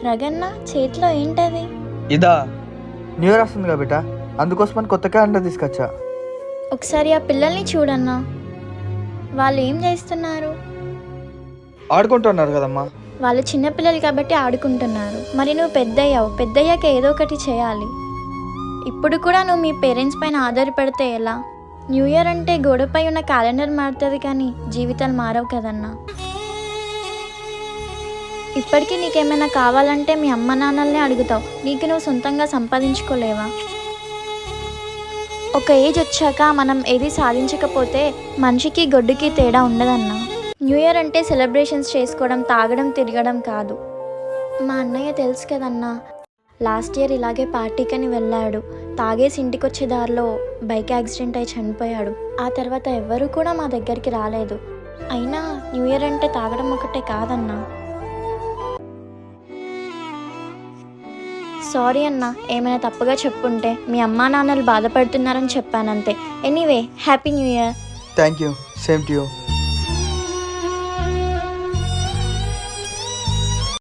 రగన్న చేతిలో ఏంటది? ఇదా న్యూ ఇయర్ వస్తుంది కదా బిడ్డ, అందుకోసమని కొత్త క్యాలెండర్ తీసుకొచ్చా. ఒకసారి ఆ పిల్లల్ని చూడన్నా, వాళ్ళు ఏం చేస్తున్నారు? ఆడుకుంటున్నారు కదమ్మా. వాళ్ళు చిన్నపిల్లలు కాబట్టి ఆడుకుంటున్నారు. మరి నువ్వు పెద్దయ్యావు, పెద్దయ్యాక ఏదో ఒకటి చేయాలి. ఇప్పుడు కూడా నువ్వు మీ పేరెంట్స్ పైన ఆధారపడితే ఎలా? న్యూ ఇయర్ అంటే గోడపై ఉన్న క్యాలెండర్ మారుతుంది కానీ జీవితాలు మారవు కదన్నా. ఇప్పటికీ నీకేమైనా కావాలంటే మీ అమ్మ నాన్నల్నే అడుగుతావు, నీకు నువ్వు సొంతంగా సంపాదించుకోలేవా? ఒక ఏజ్ వచ్చాక మనం ఏది సాధించకపోతే మనిషికి గొడ్డుకి తేడా ఉండదన్నా. న్యూ ఇయర్ అంటే సెలబ్రేషన్స్ చేసుకోవడం, తాగడం, తిరగడం కాదు. మా అన్నయ్య తెలుసు కదన్నా, లాస్ట్ ఇయర్ ఇలాగే పార్టీకని వెళ్ళాడు. తాగేసి ఇంటికి వచ్చే దారిలో బైక్ యాక్సిడెంట్ అయి చనిపోయాడు. ఆ తర్వాత ఎవ్వరూ కూడా మా దగ్గరికి రాలేదు. అయినా న్యూ ఇయర్ అంటే తాగడం ఒకటే కాదన్నా. సారీ అన్నా, ఏమైనా తప్పుగా చెప్పుంటే. మీ అమ్మా నాన్నలు బాధపడుతున్నారని చెప్పానంతే. Anyway, happy new year. Thank you, same to you.